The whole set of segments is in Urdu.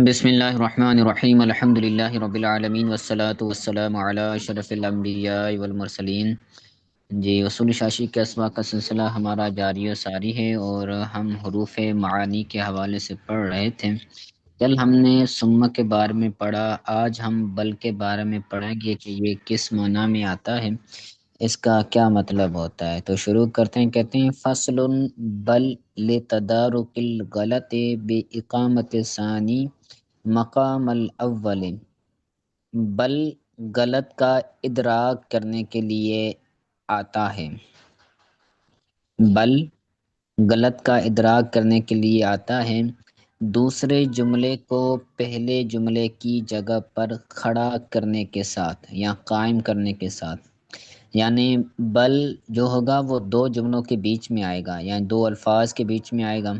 بسم اللہ الرحمن الرحیم الحمد للہ رب العالمین والصلاة والسلام علی اشرف الانبیاء والمرسلین۔ جی، اصول شاشی کے اسما کا سلسلہ ہمارا جاری و ساری ہے، اور ہم حروف معانی کے حوالے سے پڑھ رہے تھے۔ کل ہم نے ثم کے بارے میں پڑھا، آج ہم بل کے بارے میں پڑھیں گے کہ یہ کس معنی میں آتا ہے، اس کا کیا مطلب ہوتا ہے۔ تو شروع کرتے ہیں، کہتے ہیں فصل بل لتدارک الغلط باقامت ثانی مقام الاول۔ بل غلط کا ادراک کرنے کے لیے آتا ہے۔ بل غلط کا ادراک کرنے کے لیے آتا ہے، دوسرے جملے کو پہلے جملے کی جگہ پر کھڑا کرنے کے ساتھ یا قائم کرنے کے ساتھ۔ یعنی بل جو ہوگا وہ دو جملوں کے بیچ میں آئے گا، یعنی دو الفاظ کے بیچ میں آئے گا،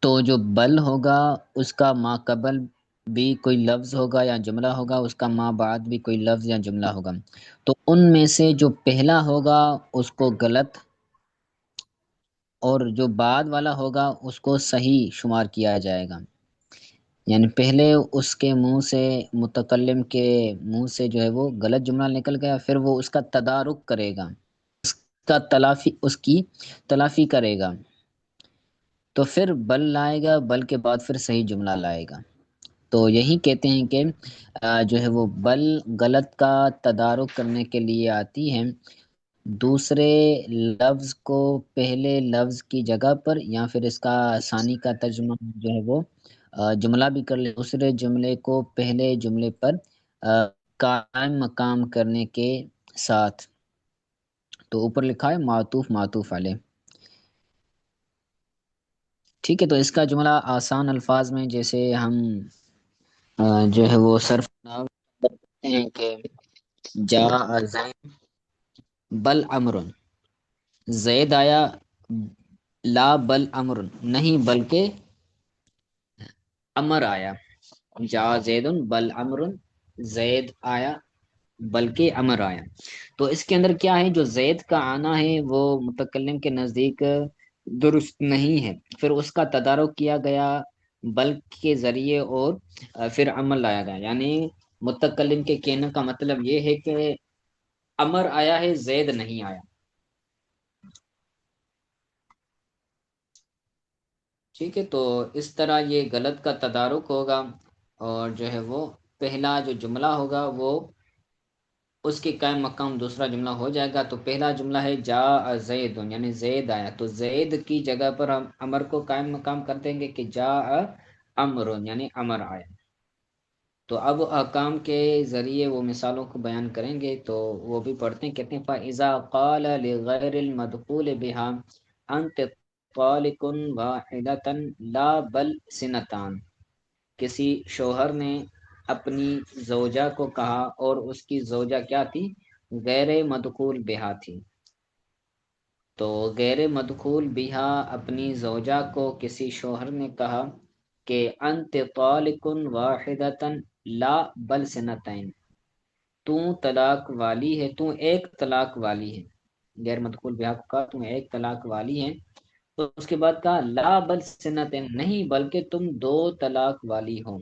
تو جو بل ہوگا اس کا ما قبل بھی کوئی لفظ ہوگا یا جملہ ہوگا، اس کا ما بعد بھی کوئی لفظ یا جملہ ہوگا۔ تو ان میں سے جو پہلا ہوگا اس کو غلط، اور جو بعد والا ہوگا اس کو صحیح شمار کیا جائے گا۔ یعنی پہلے اس کے منہ سے، متکلم کے منہ سے جو ہے وہ غلط جملہ نکل گیا، پھر وہ اس کا تدارک کرے گا، اس کی تلافی کرے گا، تو پھر بل لائے گا، بل کے بعد پھر صحیح جملہ لائے گا۔ تو یہی کہتے ہیں کہ جو ہے وہ بل غلط کا تدارک کرنے کے لیے آتی ہے، دوسرے لفظ کو پہلے لفظ کی جگہ پر، یا پھر اس کا ثانی کا ترجمہ جو ہے وہ جملہ بھی کر لے، دوسرے جملے کو پہلے جملے پر قائم مقام کرنے کے ساتھ۔ تو اوپر لکھا ہے معطوف معطوف علیہ۔ ٹھیک ہے، تو اس کا جملہ آسان الفاظ میں جیسے ہم جو ہے وہ صرف نحو کرتے ہیں کہ جاء زید بل امر، زید آیا، لا بل امر، نہیں بلکہ امر آیا۔ جاء زید بل امر، زید آیا بلکہ امر آیا۔ تو اس کے اندر کیا ہے، جو زید کا آنا ہے وہ متکلم کے نزدیک درست نہیں ہے، پھر اس کا تدارک کیا گیا بل کے ذریعے، اور پھر عمل لایا گیا۔ یعنی متکلم کے کہنے کا مطلب یہ ہے کہ امر آیا ہے، زید نہیں آیا۔ ٹھیک ہے، تو اس طرح یہ غلط کا تدارک ہوگا، اور جو ہے وہ پہلا جو جملہ ہوگا وہ اس کے قائم مقام دوسرا جملہ ہو جائے گا۔ تو پہلا جملہ ہے جاء زید، یعنی زید آیا، تو زید کی جگہ پر ہم امر کو قائم مقام کر دیں گے کہ جاء امر، یعنی امر آیا۔ تو اب احکام کے ذریعے وہ مثالوں کو بیان کریں گے، تو وہ بھی پڑھتے ہیں، کہتے ہیں فَإِذَا قَالَ لِغَيْرِ الْمَدْخُولِ بِهَا أَنْتَ طَالِقٌ وَاحِدَةً لَا بَلْ سِنَتَانِ۔ کسی شوہر نے اپنی زوجہ کو کہا، اور اس کی زوجہ کیا تھی، غیر مدخول بہا تھی۔ تو غیر مدخول بہا اپنی زوجہ کو کسی شوہر نے کہا کہ انت طالق واحدۃ لا بل سنتین، تو طلاق والی ہے، تو ایک طلاق والی ہے۔ غیر مدخول بہا کو کہا تم ایک طلاق والی ہے، تو اس کے بعد کہا لا بل سنتین، نہیں بلکہ تم دو طلاق والی ہو۔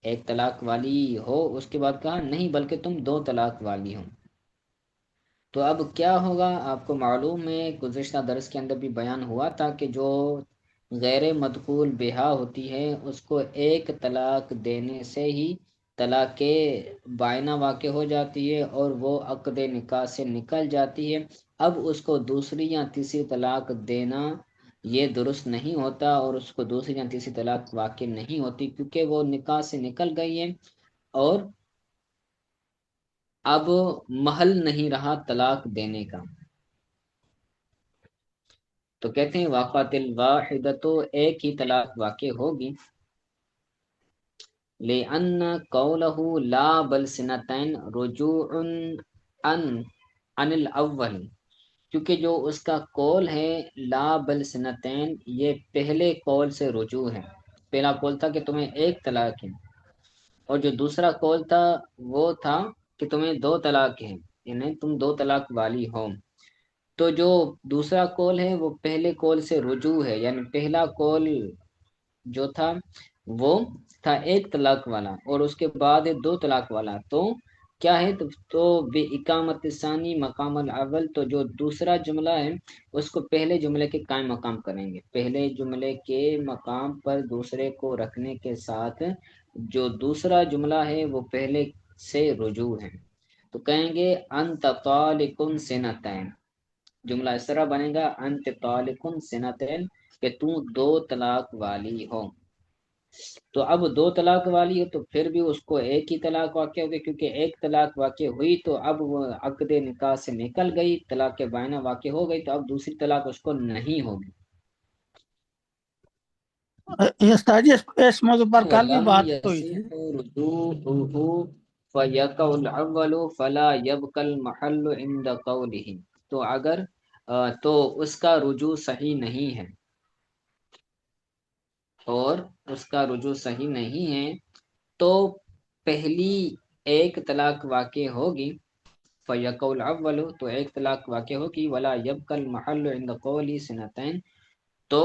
ایک طلاق والی ہو، اس کے بعد کہا نہیں بلکہ تم دو طلاق والی ہو۔ تو اب کیا ہوگا، آپ کو معلوم ہے گزشتہ درس کے اندر بھی بیان ہوا تھا کہ جو غیر مدخول بہا ہوتی ہے اس کو ایک طلاق دینے سے ہی طلاق بائنہ واقع ہو جاتی ہے، اور وہ عقد نکاح سے نکل جاتی ہے۔ اب اس کو دوسری یا تیسری طلاق دینا یہ درست نہیں ہوتا، اور اس کو دوسری یا تیسری طلاق واقع نہیں ہوتی، کیونکہ وہ نکاح سے نکل گئی ہے، اور اب محل نہیں رہا طلاق دینے کا۔ تو کہتے ہیں واقعات الواحدۃ، ایک ہی طلاق واقع ہوگی، لأن قوله لا بل سنتین رجوع عن الاول، کیونکہ جو اس کا قول ہے لا بل سنتین، یہ پہلے قول سے رجوع ہے۔ پہلا قول تھا کہ تمہیں ایک طلاق ہے، اور جو دوسرا قول تھا وہ تھا کہ تمہیں دو طلاق ہیں، یعنی تم دو طلاق والی ہو۔ تو جو دوسرا قول ہے وہ پہلے قول سے رجوع ہے، یعنی پہلا قول جو تھا وہ تھا ایک طلاق والا اور اس کے بعد ہے دو طلاق والا، تو کیا ہے تو بے اقامت ثانی مقام الاول، تو جو دوسرا جملہ ہے اس کو پہلے جملے کے قائم مقام کریں گے، پہلے جملے کے مقام پر دوسرے کو رکھنے کے ساتھ جو دوسرا جملہ ہے وہ پہلے سے رجوع ہے، تو کہیں گے انت طالق سنتین، جملہ اس طرح بنے گا انت طالق سنتین، کہ تو دو طلاق والی ہو، تو اب دو طلاق والی ہے تو پھر بھی اس کو ایک ہی طلاق واقع ہوگی، کیونکہ ایک طلاق واقع ہوئی تو اب وہ عقد نکاح سے نکل گئی، طلاق بائنہ واقع ہو گئی، تو اب دوسری طلاق اس کو نہیں ہوگی۔ یہ استاد جی اس موضوع پر کل بھی وَلَمْ بات ہوئی تھی۔ يَصِحُّ رُجُوعُهُ فَيَقَعُ الْأَوَّلُ فَلَا يَبْقَى الْمَحَلُّ عِنْدَ قَوْلِهِ، تو اگر تو اس کا رجوع صحیح نہیں ہے، اور اس کا رجوع صحیح نہیں ہے تو پہلی ایک طلاق واقع ہوگی، فَيَقَعُ الْأَوَّلُ، تو ایک طلاق واقع ہوگی، وَلَا يَبْقَى الْمَحَلُّ عِنْدَ قَوْلِهِ سِنَتَيْن، تو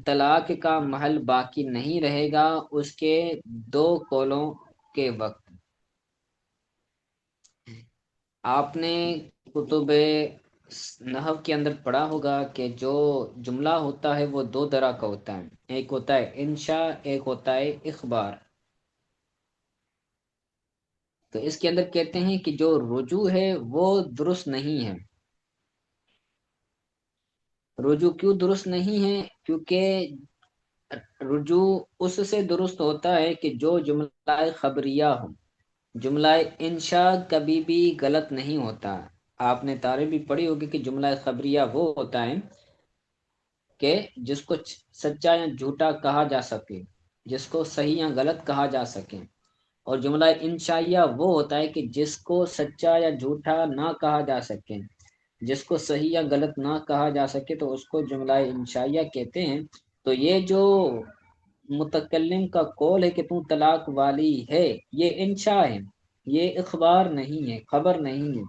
طلاق کا محل باقی نہیں رہے گا اس کے دو قولوں کے وقت۔ آپ نے کتب نحو کے اندر پڑھا ہوگا کہ جو جملہ ہوتا ہے وہ دو طرح کا ہوتا ہے، ایک ہوتا ہے انشاء، ایک ہوتا ہے اخبار، تو اس کے اندر کہتے ہیں کہ جو رجوع ہے وہ درست نہیں ہے۔ رجوع کیوں درست نہیں ہے؟ کیونکہ رجوع اس سے درست ہوتا ہے کہ جو جملہ خبریہ ہو، جملہ انشاء کبھی بھی غلط نہیں ہوتا۔ آپ نے تعریف بھی پڑھی ہوگی کہ جملہ خبریہ وہ ہوتا ہے کہ جس کو سچا یا جھوٹا کہا جا سکے، جس کو صحیح یا غلط کہا جا سکے، اور جملہ انشائیہ وہ ہوتا ہے کہ جس کو سچا یا جھوٹا نہ کہا جا سکے، جس کو صحیح یا غلط نہ کہا جا سکے تو اس کو جملہ انشائیہ کہتے ہیں۔ تو یہ جو متکلم کا قول ہے کہ تو طلاق والی ہے، یہ انشاء ہے، یہ اخبار نہیں ہے، خبر نہیں ہے۔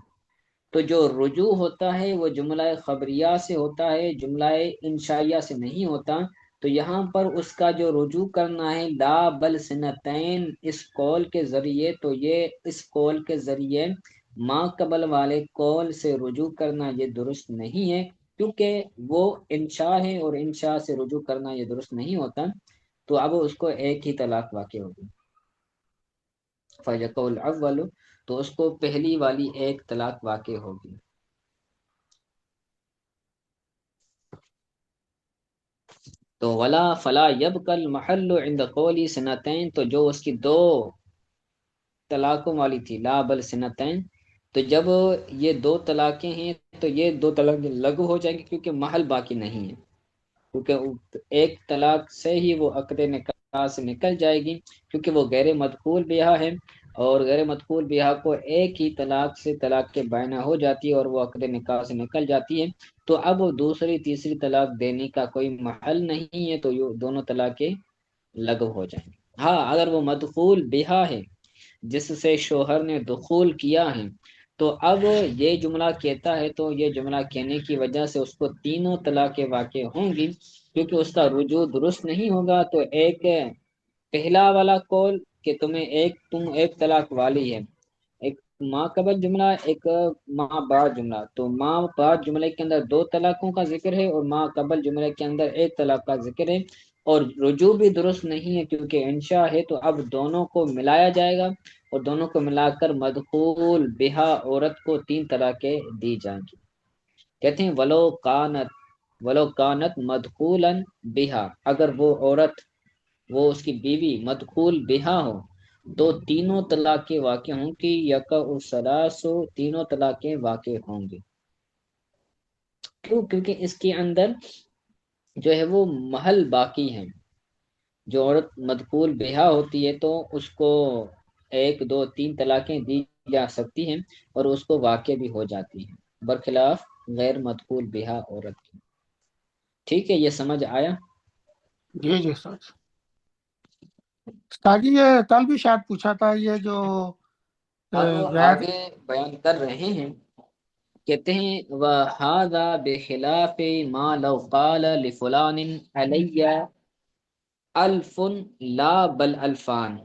تو جو رجوع ہوتا ہے وہ جملہ خبریہ سے ہوتا ہے، جملہ انشائیہ سے نہیں ہوتا، تو یہاں پر اس کا جو رجوع کرنا ہے لا بل سنتین اس قول کے ذریعے، تو یہ اس قول کے ذریعے ما قبل والے قول سے رجوع کرنا یہ درست نہیں ہے، کیونکہ وہ انشاء ہے اور انشاء سے رجوع کرنا یہ درست نہیں ہوتا، تو اب اس کو ایک ہی طلاق واقع ہوگی، فَيَقَعُ الْأَوَّلُ، تو اس کو پہلی والی ایک طلاق واقع ہوگی۔ تو ولا فلا يبقى المحل عند قولی سنتین، تو جو اس کی دو طلاقوں والی تھی لا بل سنتین، تو جب یہ دو طلاقیں ہیں تو یہ دو طلاقیں لغو ہو جائیں گی، کیونکہ محل باقی نہیں ہے، کیونکہ ایک طلاق سے ہی وہ عقد نکاح سے نکل جائے گی، کیونکہ وہ غیر مدخول بیاہ ہے، اور غیر مدخول بیاہ کو ایک ہی طلاق سے طلاق کے بائنہ ہو جاتی ہے اور وہ عقد نکاح سے نکل جاتی ہے، تو اب دوسری تیسری طلاق دینے کا کوئی محل نہیں ہے، تو یہ دونوں طلاقیں لغو ہو جائیں گی۔ ہاں اگر وہ مدخول بیاہ ہے جس سے شوہر نے دخول کیا ہے، تو اب یہ جملہ کہتا ہے تو یہ جملہ کہنے کی وجہ سے اس کو تینوں طلاقیں واقع ہوں گی، کیونکہ اس کا رجوع درست نہیں ہوگا، تو ایک پہلا والا قول کہ تم ایک طلاق والی ہے، ایک ماں قبل جملہ، ایک ماں بعد جملہ، تو ماں بعد جملے کے اندر دو طلاقوں کا ذکر ہے اور ماں قبل جملے کے اندر ایک طلاق کا ذکر ہے، اور رجوع بھی درست نہیں ہے کیونکہ انشاء ہے، تو اب دونوں کو ملایا جائے گا اور دونوں کو ملا کر مدخول بہا عورت کو تین طلاقیں دی جائیں گی۔ کہتے ہیں ولو کانت مدخولا بہا، اگر وہ عورت، وہ اس کی بیوی مدخول بہا ہو تو تینوں طلاقیں واقع ہوں گی، یقع الثلاث، تینوں طلاقیں واقع ہوں گی۔ کیوں؟ کیونکہ اس کے اندر جو ہے وہ محل باقی ہیں، جو عورت مدخول بہا ہوتی ہے تو اس کو ایک دو تین طلاقیں دی جا سکتی ہیں اور اس کو واقع بھی ہو جاتی ہیں، برخلاف غیر مدخول بہا عورت کی۔ ٹھیک ہے، یہ سمجھ آیا؟ جی جی سر۔ استاد جی یہ کل بھی شاید پوچھا تھا، یہ جو اب غیر آگے بیان کر رہے ہیں، کہتے ہیں وَهَذَا بِخِلَافِ مَا لَوْ قَالَ لِفُلَانٍ عَلَيَّ الفن لا بل الفان،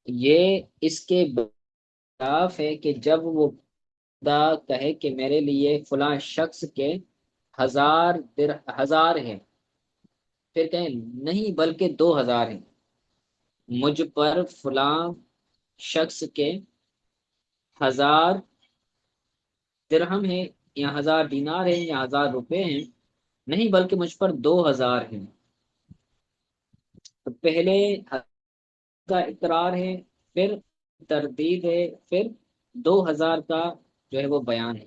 یہ اس کے خلاف ہے کہ جب وہ خدا کہے کہ میرے لیے فلاں شخص کے ہزار ہیں، پھر کہیں نہیں بلکہ 2000 ہیں، مجھ پر فلاں شخص کے 1000 درہم ہیں یا 1000 دینار ہیں یا 1000 روپے ہیں، نہیں بلکہ مجھ پر 2000 ہیں۔ تو پہلے کا اقرار ہے، پھر تردید ہے، پھر 2000 کا جو ہے وہ بیان ہے۔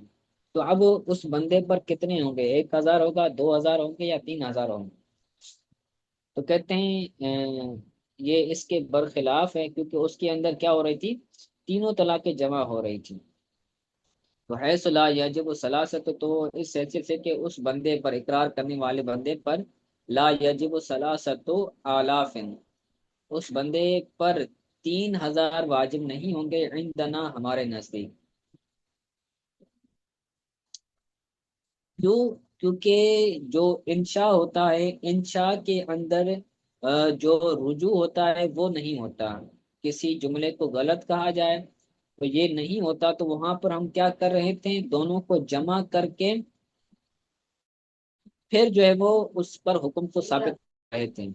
تو اب اس بندے پر کتنے ہوں گے؟ 1000 ہوگا، 2000 ہوں گے یا 3000 ہوں گے؟ تو کہتے ہیں یہ اس کے برخلاف ہے، کیونکہ اس کے اندر کیا ہو رہی تھی؟ تینوں طلاقیں جمع ہو رہی تھی۔ تو حیث لا یجب ثلاثت، تو اس حیثیت سے کہ اس بندے پر، اقرار کرنے والے بندے پر، لا یجب ثلاثت آلاف، اس بندے پر 3000 واجب نہیں ہوں گے، عندنا ہمارے نزدیک۔ کیوں؟ کیونکہ جو انشاء ہوتا ہے، انشاء کے اندر جو رجوع ہوتا ہے وہ نہیں ہوتا۔ کسی جملے کو غلط کہا جائے تو یہ نہیں ہوتا، تو وہاں پر ہم کیا کر رہے تھے؟ دونوں کو جمع کر کے پھر جو ہے وہ اس پر حکم کو ثابت کر رہے تھے۔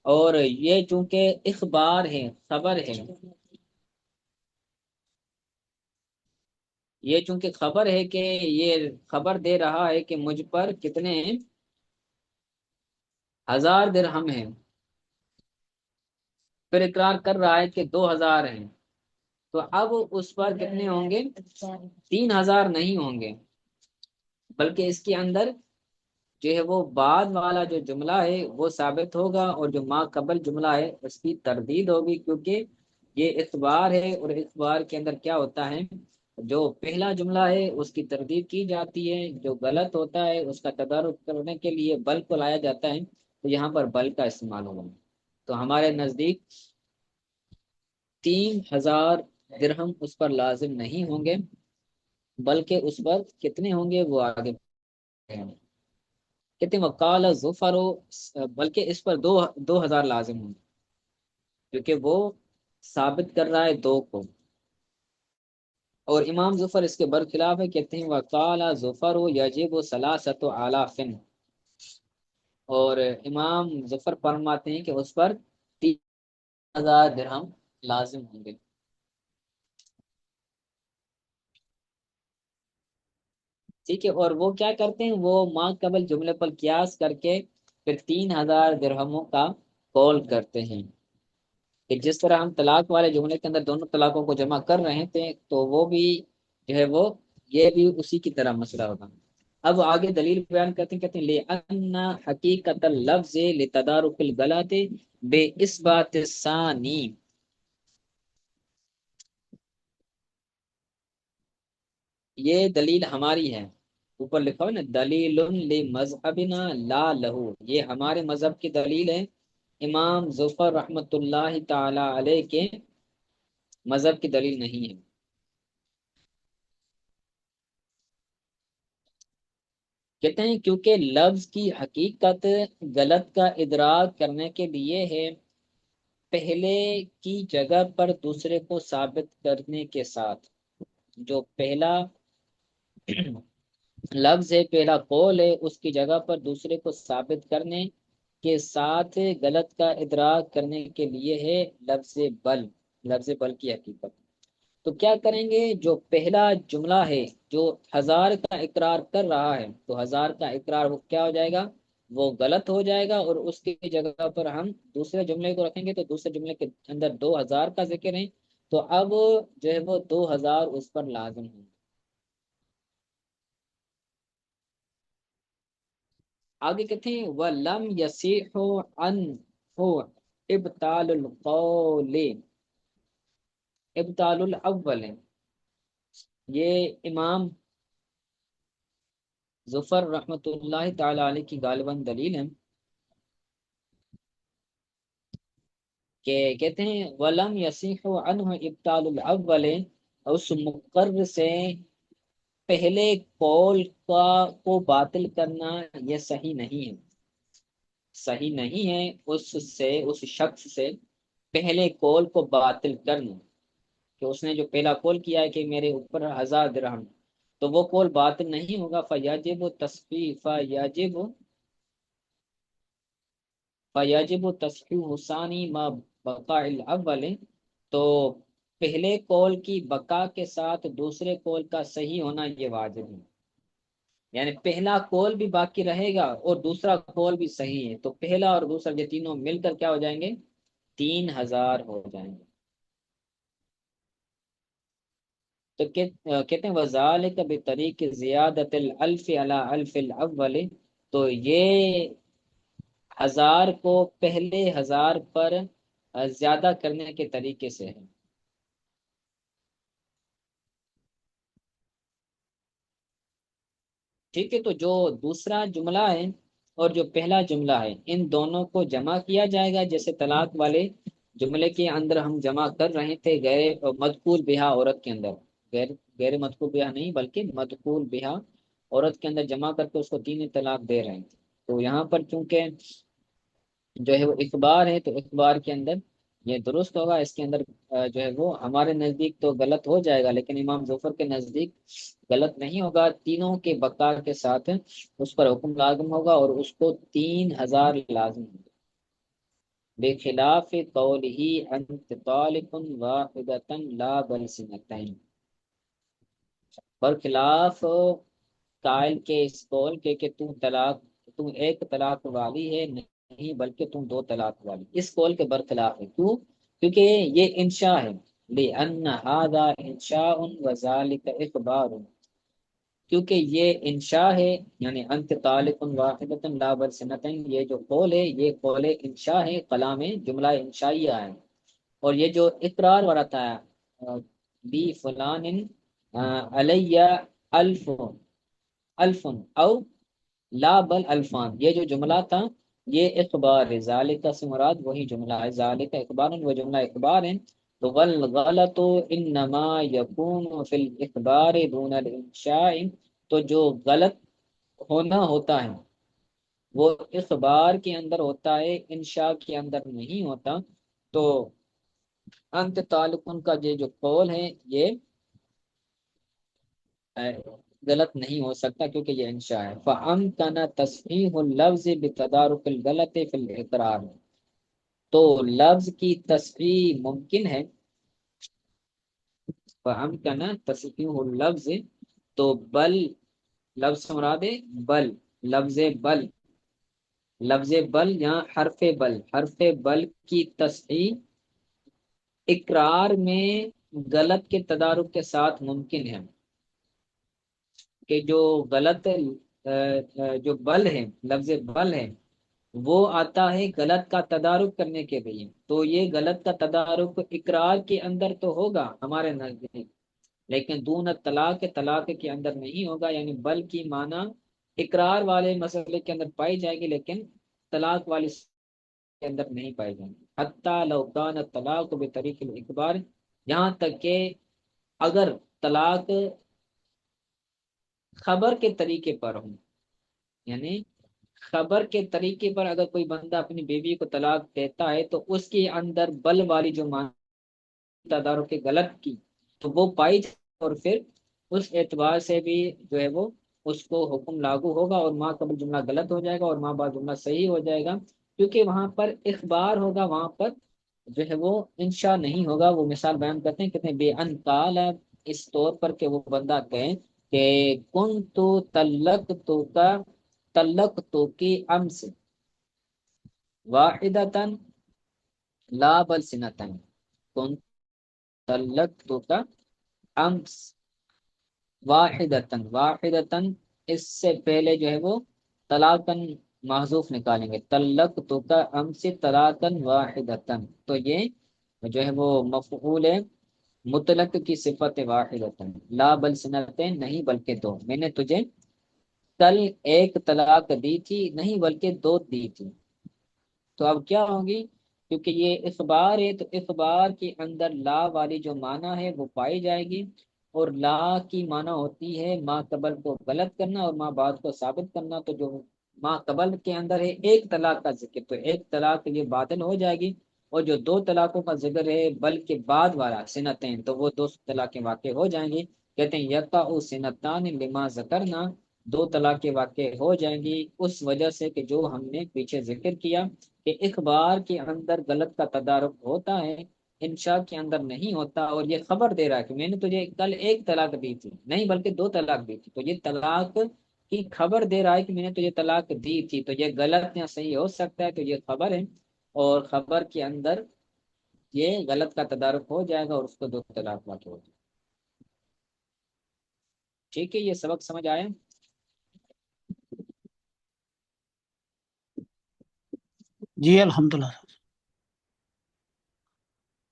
اور یہ چونکہ اخبار ہے، خبر ہے، یہ چونکہ خبر ہے کہ یہ خبر دے رہا ہے کہ مجھ پر کتنے ہیں؟ 1000 درہم ہیں، پھر اقرار کر رہا ہے کہ 2000 ہیں، تو اب اس پر کتنے ہوں گے؟ 3000 نہیں ہوں گے، بلکہ اس کے اندر جو ہے وہ بعد والا جو جملہ ہے وہ ثابت ہوگا، اور جو ما قبل جملہ ہے اس کی تردید ہوگی، کیونکہ یہ اخبار ہے، اور اخبار کے اندر کیا ہوتا ہے؟ جو پہلا جملہ ہے اس کی تردید کی جاتی ہے، جو غلط ہوتا ہے اس کا تدارک کرنے کے لیے بل کو لایا جاتا ہے، تو یہاں پر بل کا استعمال ہوگا۔ تو ہمارے نزدیک 3000 درہم اس پر لازم نہیں ہوں گے، بلکہ اس پر کتنے ہوں گے وہ آگے ہیں۔ کہتے ہیں وقال ظفر، بلکہ اس پر 2000 لازم ہوں گے، کیونکہ وہ ثابت کر رہا ہے 2 کو۔ اور امام ظفر اس کے برخلاف ہے، کہتے ہیں وقال ظفر یجب ثلاثۃ آلاف، اور امام ظفر فرماتے ہیں کہ اس پر 3000 درہم لازم ہوں گے۔ ٹھیک ہے، اور وہ کیا کرتے ہیں؟ وہ ما قبل جملے پر قیاس کر کے پھر 3000 درہموں کا قول کرتے ہیں، کہ جس طرح ہم طلاق والے جملے کے اندر دونوں طلاقوں کو جمع کر رہے تھے، تو وہ بھی جو ہے وہ یہ بھی اسی کی طرح مسئلہ ہوگا۔ اب آگے دلیل بیان کرتے ہیں، کہتے ہیں لِأَنَّ حقیقت اللفظ لتدارک الغلط بے اثبات ثانی، یہ دلیل ہماری ہے، اوپر لکھا ہو نا دلیل لمذہبنا لا لہو، یہ ہمارے مذہب کی دلیل ہے، امام ظفر رحمت اللہ تعالی علیہ کے مذہب کی دلیل نہیں ہے۔ کہتے ہیں کیونکہ لفظ کی حقیقت غلط کا ادراک کرنے کے لیے ہے، پہلے کی جگہ پر دوسرے کو ثابت کرنے کے ساتھ، جو پہلا لفظ ہے، پہلا قول ہے، اس کی جگہ پر دوسرے کو ثابت کرنے کے ساتھ غلط کا ادراک کرنے کے لیے ہے لفظ بل، لفظ بل کی حقیقت۔ تو کیا کریں گے؟ جو پہلا جملہ ہے جو 1000 کا اقرار کر رہا ہے، تو 1000 کا اقرار وہ کیا ہو جائے گا؟ وہ غلط ہو جائے گا، اور اس کی جگہ پر ہم دوسرے جملے کو رکھیں گے، تو دوسرے جملے کے اندر 2000 کا ذکر ہے، تو اب جو ہے وہ 2000 اس پر لازم ہوں۔ آگے کہتے ہیں وَلَمْ يَصِحُ عَنْهُ ابطال القول، ابطال الاول ہے، یہ امام ظفر رحمت اللہ تعالی علیہ کی غالباً دلیل ہے، کہ کہتے ہیں وَلَمْ يَصِحُ عَنْهُ ابطال الاول، اس مقرر سے پہلے قول کا کو باطل کرنا یہ صحیح نہیں ہے، صحیح نہیں ہے اس شخص سے پہلے قول کو باطل کرنا، کہ اس نے جو پہلا قول کیا ہے کہ میرے اوپر 1000 درہم، تو وہ قول باطل نہیں ہوگا۔ فیجب تصحیح ثانی ما بقاء الاول، تو پہلے قول کی بقا کے ساتھ دوسرے قول کا صحیح ہونا یہ واجب ہے، یعنی پہلا قول بھی باقی رہے گا اور دوسرا قول بھی صحیح ہے، تو پہلا اور دوسرا یہ تینوں مل کر کیا ہو جائیں گے؟ 3000 ہو جائیں گے۔ تو کہتے ہیں وذالک بطریق زیادت الالف علی الف الاول، تو یہ 1000 کو پہلے 1000 پر زیادہ کرنے کے طریقے سے ہے۔ ٹھیک ہے، تو جو دوسرا جملہ ہے اور جو پہلا جملہ ہے ان دونوں کو جمع کیا جائے گا، جیسے طلاق والے جملے کے اندر ہم جمع کر رہے تھے غیر مذکور بہا عورت کے اندر، غیر غیر مذکور بہا نہیں بلکہ مذکور بہا عورت کے اندر جمع کر کے اس کو 3 طلاق دے رہے تھے، تو یہاں پر چونکہ جو ہے وہ اخبار ہے تو اخبار کے اندر یہ درست ہوگا، اس کے اندر جو ہے وہ ہمارے نزدیک تو غلط ہو جائے گا، لیکن امام ظفر کے نزدیک غلط نہیں ہوگا، تینوں کے بقا کے ساتھ اس پر حکم لازم ہوگا اور اس کو 3000 لازم ہوگا، بخلاف قوله انت طالق واحدة لا بل سنتين، برخلاف قائل کے اس قول کے کہ تم ایک طلاق والی ہے، نہیں بلکہ تم 2 طلاق والی، اس قول کے برخلاف ہے۔ کیوں؟ کیونکہ یہ انشاء ہے، لأن هذا انشاء وذلك اخبار، کیونکہ یہ انشاء ہے، یعنی انت طالق واحدۃ لا بل سنتین، یہ جو قول ہے یہ قول انشاء ہے، کلام جملہ انشائیہ ہے، اور یہ جو اقرار ورتا ہے بی فلان علیہ الف الف او لا بل الفان، یہ جو جملہ تھا یہ اخبار ہے، ذالک سے مراد وہی جملہ ہے، ذالک اخبار، وہ جملہ اخبار ہے، تو والغلط انما یکون فی الاخبار دون الانشاء، تو جو غلط ہونا ہوتا ہے وہ اخبار کے اندر ہوتا ہے، انشاء کے اندر نہیں ہوتا، تو انت تعلقن کا یہ جو قول ہے یہ غلط نہیں ہو سکتا کیونکہ یہ انشاء ہے۔ فَأَمْكَنَ تَصْحِيحُ اللَّفْظِ بِتَدَارُكِ الْغَلَطِ فِي الْإِقْرَارِ، تو لفظ کی تصحیح ممکن ہے، فَأَمْكَنَ تَصْحِيحُ اللَّفْظِ، تو بل لفظ سے مراد ہے بل، لفظ بل، لفظ بل یہاں حرف بل کی تصحیح اقرار میں غلط کے تدارک کے ساتھ ممکن ہے، کہ جو غلط جو بل ہے، لفظ بل ہے وہ آتا ہے غلط کا تدارک کرنے کے لیے، تو یہ غلط کا تدارک اقرار کے اندر تو ہوگا ہمارے نزدیک، لیکن دون طلاق طلاق کے اندر نہیں ہوگا، یعنی بل کی معنی اقرار والے مسئلے کے اندر پائی جائے گی لیکن طلاق والے کے اندر نہیں پائی جائیں گی، حتی لو کان الطلاق بطریق الاخبار، یہاں تک کہ اگر طلاق خبر کے طریقے پر ہوں، یعنی خبر کے طریقے پر اگر کوئی بندہ اپنی بیوی کو طلاق دیتا ہے تو اس کے اندر بل والی جو تدارک کے غلط کی تو وہ پائی جائے، اور پھر اس اعتبار سے بھی جو ہے وہ اس کو حکم لاگو ہوگا اور ماں قبل جملہ غلط ہو جائے گا اور ماں بعد جملہ صحیح ہو جائے گا، کیونکہ وہاں پر اخبار ہوگا، وہاں پر جو ہے وہ انشاء نہیں ہوگا۔ وہ مثال بیان کرتے ہیں، کہتے ہیں بے ان قال، اس طور پر کہ وہ بندہ کہیں کہ کن تو تلق تو کی ام سے واحدتن لا بل سنتن، کن تلق تو کا امس واحدتن اس سے پہلے جو ہے وہ طلاقن محذوف نکالیں گے، تلق تو کا ام سے طلاقن واحدتن، تو یہ جو ہے وہ مفعول ہے مطلق کی صفت واحدتن، لا بل سنتین نہیں بلکہ 2، میں نے تجھے کل 1 طلاق دی تھی نہیں بلکہ 2 دی تھی، تو اب کیا ہوگی؟ کیونکہ یہ اخبار ہے تو اخبار کے اندر لا والی جو معنی ہے وہ پائی جائے گی، اور لا کی معنی ہوتی ہے ما قبل کو غلط کرنا اور ما بعد کو ثابت کرنا۔ تو جو ما قبل کے اندر ہے ایک طلاق کا ذکر، تو ایک طلاق یہ باطل ہو جائے گی، اور جو دو طلاقوں کا ذکر ہے بلکہ بعد والا سنتین، تو وہ دو طلاقیں واقع ہو جائیں گی۔ کہتے ہیں یقع سنتان لما ذکرنا، دو طلاقیں واقع ہو جائیں گی اس وجہ سے کہ جو ہم نے پیچھے ذکر کیا کہ اخبار کے اندر غلط کا تدارک ہوتا ہے، انشاء کے اندر نہیں ہوتا، اور یہ خبر دے رہا ہے کہ میں نے تجھے کل ایک طلاق دی تھی، نہیں بلکہ دو طلاق دی تھی، تو یہ طلاق کی خبر دے رہا ہے کہ میں نے تجھے طلاق دی تھی، تو یہ غلط یا صحیح ہو سکتا ہے، تو یہ خبر ہے، اور خبر کے اندر یہ غلط کا تدارک ہو جائے گا اور اس کو دو طلاق واقع ہو جائے گا۔ ٹھیک ہے، یہ سبق سمجھ آیا؟ جی الحمدللہ۔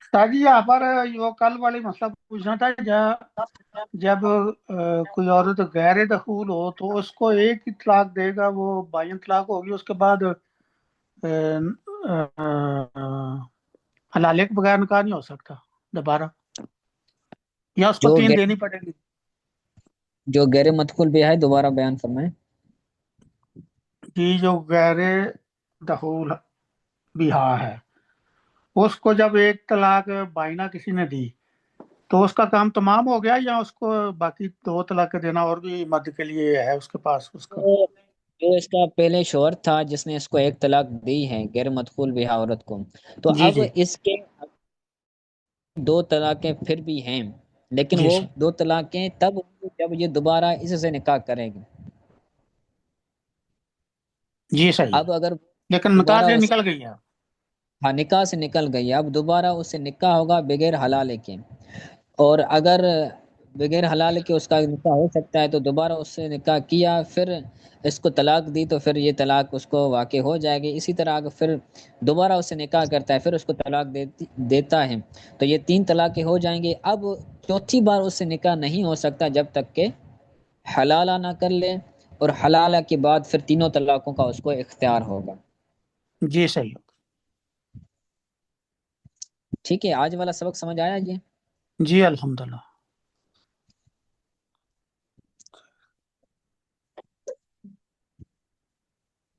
استاد جی یہاں پر وہ کل والی مسئلہ پوچھنا تھا، جب کوئی عورت غیر دخول ہو تو اس کو ایک ہی طلاق دے گا، وہ بائن طلاق ہوگی، اس کے بعد حلالے کے بغیر نکاح نہیں ہو سکتا دوبارہ، یا اس کو جو تین دینی پڑے گی؟ جو غیر مدخول بھی ہے دوبارہ بیان فرمائیں۔ جی جو غیر دخول بیاہ ہے، اس کو جب ایک طلاق بائنہ کسی نے دی تو اس کا کام تمام ہو گیا، یا اس کو باقی دو طلاقیں دینا اور بھی مرد کے لیے ہے اس کے پاس اس کا؟ تو جو اس کا پہلے شوہر تھا جس نے اس کو ایک طلاق دی ہے غیر مدخول بھی عورت کو، تو جی اب جی اس کے دو طلاقیں پھر بھی ہیں، لیکن جی وہ صحیح، دو طلاقیں تب ہوں گی جب یہ دوبارہ اس سے نکاح کرے گی۔ جی صحیح، اب اگر لیکن نکاح دوبارہ سے اس، نکل گئی ہے۔ ہاں نکاح سے نکل گئی، اب دوبارہ اس سے نکاح ہوگا بغیر حلال کے، اور اگر بغیر حلال کے اس کا نکاح ہو سکتا ہے تو دوبارہ اس سے نکاح کیا، پھر اس کو طلاق دی، تو پھر یہ طلاق اس کو واقع ہو جائے گی۔ اسی طرح اگر پھر دوبارہ اس سے نکاح کرتا ہے پھر اس کو طلاق دیتا ہے، تو یہ تین طلاقیں ہو جائیں گی۔ اب چوتھی بار اس سے نکاح نہیں ہو سکتا جب تک کہ حلالہ نہ کر لے، اور حلالہ کے بعد پھر تینوں طلاقوں کا اس کو اختیار ہوگا۔ جی صحیح، ٹھیک ہے، آج والا سبق سمجھ آیا یہ؟ جی الحمدللہ۔